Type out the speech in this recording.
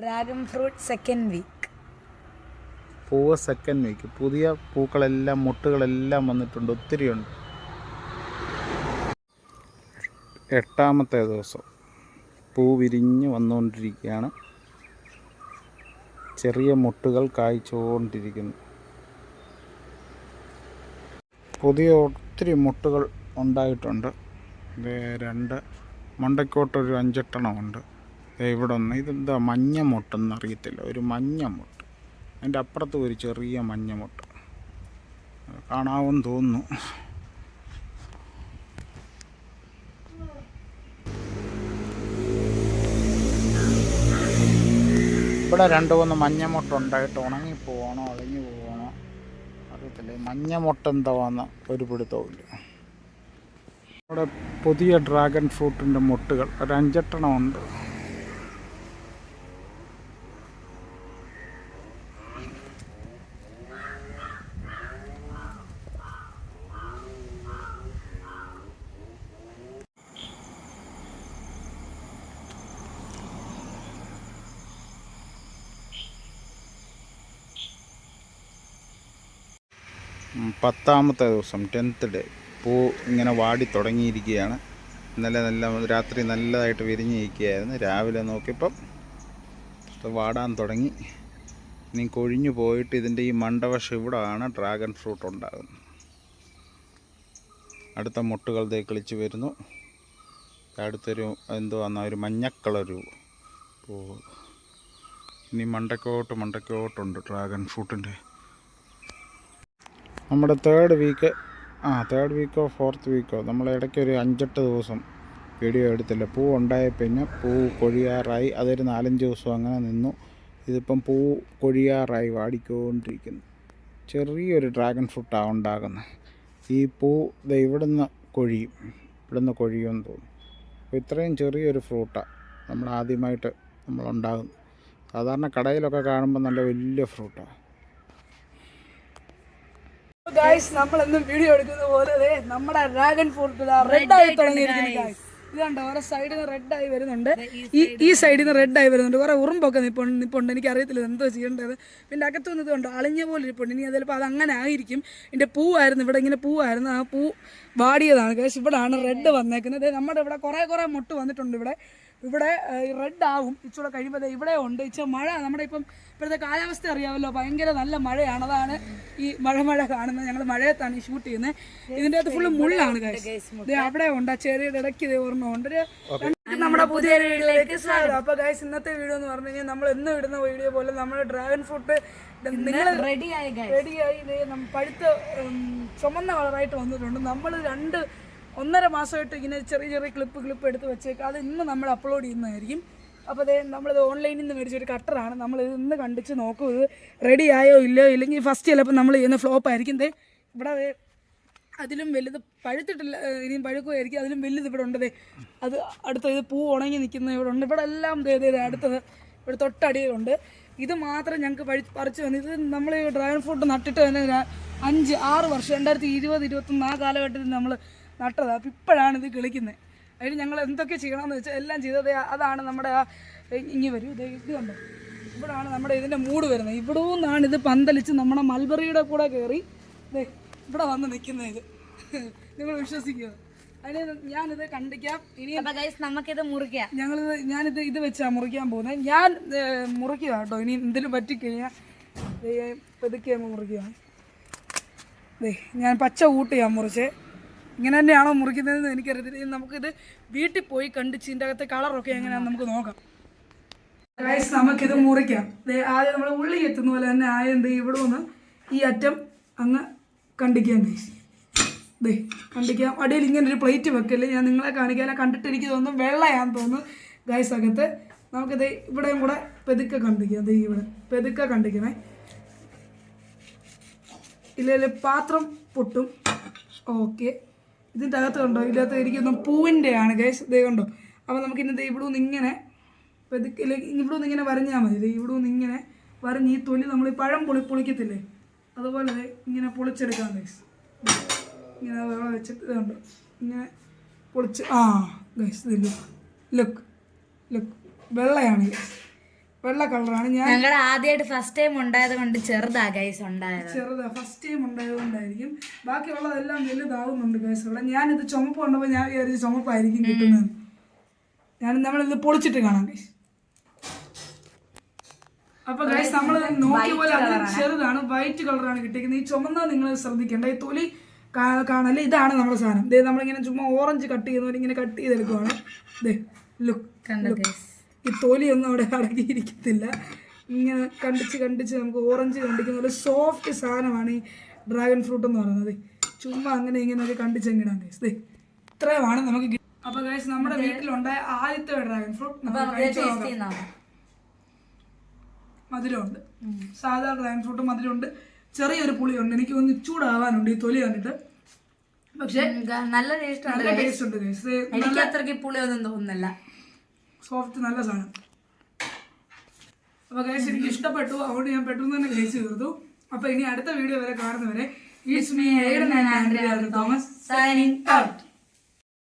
Dragon fruit second week. പൂവ് second week. പുതിയ പൂക്കളെല്ലാം മുട്ടുകളെല്ലാം വന്നിട്ടുണ്ട്, ഒത്തിരിയുണ്ട്. 8ാമത്തെ ദിവസം പൂ വിരിഞ്ഞ് വന്നുകൊണ്ടിരിക്കുകയാണ്. ചെറിയ മുട്ടുകൾ കായ്ച്ചുകൊണ്ടിരിക്കുന്നു. പുതിയ ഒത്തിരി മുട്ടുകൾ ഉണ്ടായിട്ടുണ്ട്. ഇത് 2 മണ്ടയ്ക്കോട്ടൊരു 5-8 ഉണ്ട്. ഇവിടെ ഒന്ന്, ഇതെന്താ മഞ്ഞ മുട്ടെന്ന് അറിയത്തില്ല, ഒരു മഞ്ഞ മുട്ട്. അതിൻ്റെ അപ്പുറത്ത് ഒരു ചെറിയ മഞ്ഞ മുട്ട് കാണാമെന്ന് തോന്നുന്നു. ഇവിടെ 2-3 മഞ്ഞ മുട്ടുണ്ടായിട്ട് ഉണങ്ങിപ്പോവണോ അളിഞ്ഞു പോകണോ അറിയത്തില്ല. മഞ്ഞ മുട്ട എന്താവാന്ന് ഒരു പിടുത്തവുമില്ല. ഇവിടെ പുതിയ ഡ്രാഗൺ ഫ്രൂട്ടിൻ്റെ മുട്ടുകൾ ഒരു 5-8 ഉണ്ട്. പത്താമത്തെ ദിവസം 10th ഡേ. പൂ ഇങ്ങനെ വാടി തുടങ്ങിയിരിക്കുകയാണ്. ഇന്നലെ രാത്രി നല്ലതായിട്ട് വിരിഞ്ഞിരിക്കുകയായിരുന്നു. രാവിലെ നോക്കിയപ്പം വാടാൻ തുടങ്ങി. ഇനി കൊഴിഞ്ഞു പോയിട്ട് ഇതിൻ്റെ ഈ മണ്ടവശം ഇവിടെയാണ് ഡ്രാഗൺ ഫ്രൂട്ട് ഉണ്ടാകുന്നത്. അടുത്ത മുട്ടുകൾ ദേ കിളിച്ച് വരുന്നു. അടുത്തൊരു എന്തുവാന്ന ഒരു മഞ്ഞക്കളർ പൂവ്. ഇനി മണ്ടക്കോട്ടുണ്ട് ഡ്രാഗൺ ഫ്രൂട്ടിൻ്റെ. നമ്മുടെ 3rd വീക്ക് 3rd വീക്കോ 4th വീക്കോ നമ്മൾ ഇടയ്ക്ക് ഒരു 5-8 ദിവസം വീഡിയോ എടുത്തില്ല. പൂ ഉണ്ടായ പിന്നെ പൂ കൊഴിയാറായി. അതൊരു 4-5 ദിവസം അങ്ങനെ നിന്നു. ഇതിപ്പം പൂ കൊഴിയാറായി വാടിക്കൊണ്ടിരിക്കുന്നു. ചെറിയൊരു ഡ്രാഗൺ ഫ്രൂട്ടാണ് ഉണ്ടാകുന്നത്. ഈ പൂ ഇവിടുന്ന് കൊഴിയുമെന്ന് തോന്നും. അപ്പോൾ ഇത്രയും ചെറിയൊരു ഫ്രൂട്ടാണ് ആദ്യമായിട്ട് നമ്മളുണ്ടാകുന്നത്. സാധാരണ കടയിലൊക്കെ കാണുമ്പോൾ നല്ല വലിയ ഫ്രൂട്ടാണ്. ഗൈസ്, നമ്മളെന്നും വീഡിയോ എടുക്കുന്ന പോലെ നമ്മുടെ ഡ്രാഗൺ ഫ്രൂട്ട് റെഡ് ആയി തുടങ്ങിയിരിക്കുന്നു. ഗൈസ് ഇത് കണ്ടോ, ഓരോ സൈഡിൽ നിന്ന് റെഡ് ആയി വരുന്നുണ്ട്. ഈ സൈഡിൽ നിന്ന് റെഡ് ആയി വരുന്നുണ്ട്. കുറെ ഉറുമ്പൊക്കെ നിപ്പുണ്ട്. എനിക്ക് അറിയത്തില്ല എന്തോ ചെയ്യേണ്ടത്. പിന്നെ അകത്തുനിന്ന് ഇതുണ്ട് അളിഞ്ഞ പോലെ ഇരിപ്പുണ്ട്. ഇനി ചിലപ്പോൾ അത് അങ്ങനെ ആയിരിക്കും. ഇതിൻ്റെ പൂവായിരുന്നു, ഇവിടെ ഇങ്ങനെ പൂവായിരുന്നു. ആ പൂ വാടിയതാണ് ഗൈസ്. ഇവിടെയാണ് റെഡ് വന്നേക്കുന്നത്. നമ്മുടെ ഇവിടെ കുറേ മുട്ട് വന്നിട്ടുണ്ട്. ഇവിടെ റെഡ് ആവും ഇച്ചിരി കഴിയുമ്പോൾ. ഇവിടെ ഉണ്ട് ഇച്ചിരി മഴ. നമ്മുടെ ഇപ്പോഴത്തെ കാലാവസ്ഥ അറിയാമല്ലോ, ഭയങ്കര നല്ല മഴയാണ്. അതാണ് ഈ മഴ കാണുന്നത്. ഞങ്ങൾ മഴയത്താണ് ഈ ഷൂട്ട് ചെയ്യുന്നത്. ഇതിൻ്റെ അകത്ത് ഫുള്ള് മുള്ളാണ് ഗൈസ്. അവിടെ ഉണ്ട്, ആ ചെറിയ ഇടയ്ക്ക് ഇത് ഓർമ്മയുണ്ട്. നമ്മുടെ പുതിയ വീഡിയോയിലേക്ക് സ്വാഗതം. അപ്പോൾ ഗൈസ്, ഇന്നത്തെ വീഡിയോ എന്ന് പറഞ്ഞു കഴിഞ്ഞാൽ നമ്മൾ എന്നും ഇടുന്ന വീഡിയോ പോലെ നമ്മുടെ ഡ്രാഗൺ ഫ്രൂട്ട് നിങ്ങൾ റെഡിയായി പഴുത്ത് ചുമന്ന കളറായിട്ട് വന്നിട്ടുണ്ട്. നമ്മൾ 1.5 മാസമായിട്ട് ഇങ്ങനെ ചെറിയ ക്ലിപ്പ് എടുത്ത് വെച്ചേക്കാം. അത് ഇന്ന് നമ്മൾ അപ്ലോഡ് ചെയ്യുന്നതായിരിക്കും. അപ്പോൾ നമ്മളിത് ഓൺലൈനിൽ നിന്ന് മേടിച്ചൊരു കട്ടറാണ്. നമ്മളിത് ഇന്ന് കണ്ടിച്ച് നോക്കും ഇത് റെഡി ആയോ ഇല്ലയോ. ഇല്ലെങ്കിൽ ഫസ്റ്റ് ചിലപ്പോൾ നമ്മൾ ചെയ്യുന്ന ഫ്ലോപ്പ് ആയിരിക്കും. ഇവിടെ അതിലും വലുത് പഴുത്തിട്ടില്ല, ഇനിയും പഴുക്കുമായിരിക്കും. അതിലും വലുത് ഇവിടെ ഉണ്ട്. അത് അടുത്തത് പൂ ഉണങ്ങി നിൽക്കുന്ന ഇവിടെ ഉണ്ട്. ഇവിടെ എല്ലാം അടുത്തത് ഇവിടെ തൊട്ടടിയിലുണ്ട്. ഇത് മാത്രം ഞങ്ങൾക്ക് പറിച്ചു വന്നു. ഇത് നമ്മൾ ഡ്രാഗൺ ഫ്രൂട്ട് നട്ടിട്ട് തന്നെ 5-6 വർഷം 2020-2021 ആ കാലഘട്ടത്തിൽ നമ്മൾ നട്ടതാണ്. അപ്പം ഇപ്പോഴാണ് ഇത് കിളിക്കുന്നത്. അതിന് ഞങ്ങൾ എന്തൊക്കെ ചെയ്യണമെന്ന് വെച്ചാൽ എല്ലാം ചെയ്തത്. അതാണ് നമ്മുടെ ഇങ്ങി വരും. ഇത് കണ്ടോ, ഇവിടാണ് നമ്മുടെ ഇതിൻ്റെ മൂട് വരുന്നത്. ഇവിടെ നിന്നാണ് ഇത് പന്തലിച്ച് നമ്മുടെ മൽബറിയുടെ കൂടെ കയറി ഇവിടെ വന്ന് നിൽക്കുന്നത്. ഇത് നിങ്ങൾ വിശ്വസിക്കുക. അതിന് ഞാനിത് കണ്ടിക്കാം. ഇനി നമുക്കിത് മുറിക്കാം. ഞാനിത് വെച്ചാണ് മുറിക്കാൻ പോകുന്നത്. ഞാൻ മുറിക്കുക കേട്ടോ. ഇനി എന്തെങ്കിലും പറ്റിക്കഴിഞ്ഞാൽ പതുക്കെ മുറിക്കുക. ഞാൻ പച്ച കൂട്ടിയാണ് മുറിച്ചേ. ഇങ്ങനെ തന്നെയാണോ മുറിക്കുന്നതെന്ന് എനിക്കറിയത്തില്ല. നമുക്കിത് വീട്ടിൽ പോയി കണ്ടിച്ച് ഇതിൻ്റെ അകത്തെ കളറൊക്കെ എങ്ങനെയാണെന്ന് നമുക്ക് നോക്കാം. ഗൈസ്, നമുക്കിത് മുറിക്കാം. ആദ്യം നമ്മൾ ഉള്ളി എത്തുന്ന പോലെ തന്നെ ആദ്യം ഇവിടെ നിന്ന് ഈ അറ്റം അങ്ങ് കണ്ടിക്കാം. ഗൈസ് കണ്ടിക്കാം. അടിയിൽ ഇങ്ങനെ ഒരു പ്ലേറ്റ് വെക്കല്ലേ, ഞാൻ നിങ്ങളെ കാണിക്കാൻ. കണ്ടിട്ട് എനിക്ക് തോന്നുന്നു വെള്ളയാന്ന് തോന്നുന്നു ഗൈസ് അകത്ത്. നമുക്കിത് ഇവിടെയും കൂടെ പെതുക്കെ കണ്ടിക്കാം. ഇവിടെ പെതുക്കെ കണ്ടിക്കണേ, ഇല്ല പാത്രം പൊട്ടും. ഓക്കെ, ഇതിൻ്റെ അകത്ത് കണ്ടോ, ഇതിനകത്ത് എനിക്കൊന്നും പൂവിൻ്റെയാണ് ഗൈസ്. കണ്ടോ. അപ്പോൾ നമുക്കിന്നത് ഇവിടെ നിന്ന് ഇങ്ങനെ പെതുക്കെ ഇവിടെ നിന്ന് ഇങ്ങനെ വരഞ്ഞാൽ മതി. ഇവിടെ നിന്ന് ഇങ്ങനെ വരഞ്ഞ് ഈ തൊലി നമ്മൾ ഈ പഴം പൊളിക്കത്തില്ലേ, അതുപോലെ ഇങ്ങനെ പൊളിച്ചെടുക്കാം ഗൈസ്. ഇങ്ങനെ വെള്ളം വെച്ചിട്ട് കണ്ടോ ഇങ്ങനെ പൊളിച്ച്. ഗൈസ് ലുക്ക് വെള്ളയാണ് ഗൈസ്. വെള്ള കളറാണ്. ഞാൻ ഞങ്ങളുടെ ആദ്യമായിട്ട് ഫസ്റ്റ് ടൈം ഉണ്ടായത് കൊണ്ട് ചെറുതാ ഗൈസ് ഉണ്ടായത്. ചെറുതാ, ഫസ്റ്റ് ടൈം ഉണ്ടായതുകൊണ്ടായിരിക്കും. ബാക്കിയുള്ളതെല്ലാം വലുതാവുന്നുണ്ട് ഗൈസ്. ഇവിടെ ഞാനിത് ചുമപ്പ് കൊണ്ടുപോയി ഞാൻ വിചാരിച്ച് ചുമപ്പായിരിക്കും കിട്ടുന്നത്. നമ്മളിത് പൊളിച്ചിട്ട് കാണാം ഗൈസ്. അപ്പൊ ഗൈസ് നമ്മൾ നോക്കിയ പോലെ അതിന് ചെറുതാണ്, വൈറ്റ് കളറാണ് കിട്ടിയിരിക്കുന്നത്. ഈ ചുമന്ന നിങ്ങൾ ശ്രദ്ധിക്കേണ്ട, ഈ തൊലി കാണല് ഇതാണ് നമ്മുടെ സാധനം. ഇതേ നമ്മളിങ്ങനെ ചുമ്മാ ഓറഞ്ച് കട്ട് ചെയ്യുന്നവർ ഇങ്ങനെ കട്ട് ചെയ്തെടുക്കുവാണ്. ഇതേ ലുക്ക്, ഈ തൊലിയൊന്നും അവിടെ അടങ്ങിയിരിക്കത്തില്ല. ഇങ്ങനെ കണ്ടിച്ച് നമുക്ക് ഓറഞ്ച് കണ്ടിക്കുന്ന ഒരു സോഫ്റ്റ് സാധനമാണ് ഈ ഡ്രാഗൺ ഫ്രൂട്ട് എന്ന് പറയുന്നത്. ചുമ്മാ അങ്ങനെ ഇങ്ങനെയൊക്കെ കണ്ടിച്ചെങ്കിടാം ഗൈസ്. ഇത്രയുമാണ് നമുക്ക്. അപ്പൊ ഗൈസ് നമ്മുടെ വീട്ടിലുണ്ടായ ആദ്യത്തെ ഡ്രാഗൺ ഫ്രൂട്ട് മധുരമുണ്ട്. സാധാ ഡ്രാഗൺ ഫ്രൂട്ട് മധുരമുണ്ട്, ചെറിയൊരു പുളിയുണ്ട്. എനിക്ക് ഒന്ന് ചൂടാവാനുണ്ട് ഈ തൊലി കണ്ടിട്ട്. പക്ഷെ നല്ല ടേസ്റ്റ് ഉണ്ട് ഗൈസ്. എനിക്ക് അത്രയ്ക്ക് പുളിയൊന്നും തോന്നുന്നില്ല. സോഫ്റ്റ് നല്ല സാധനം. അപ്പൊ ഗൈസ് എനിക്ക് ഇഷ്ടപ്പെട്ടു, അതുകൊണ്ട് ഞാൻ പെട്ടെന്ന് തന്നെ കഴിച്ചു തീർത്തു. അപ്പൊ ഇനി അടുത്ത വീഡിയോ വരെ കാണുന്നവരെ it's me Thomas signing out.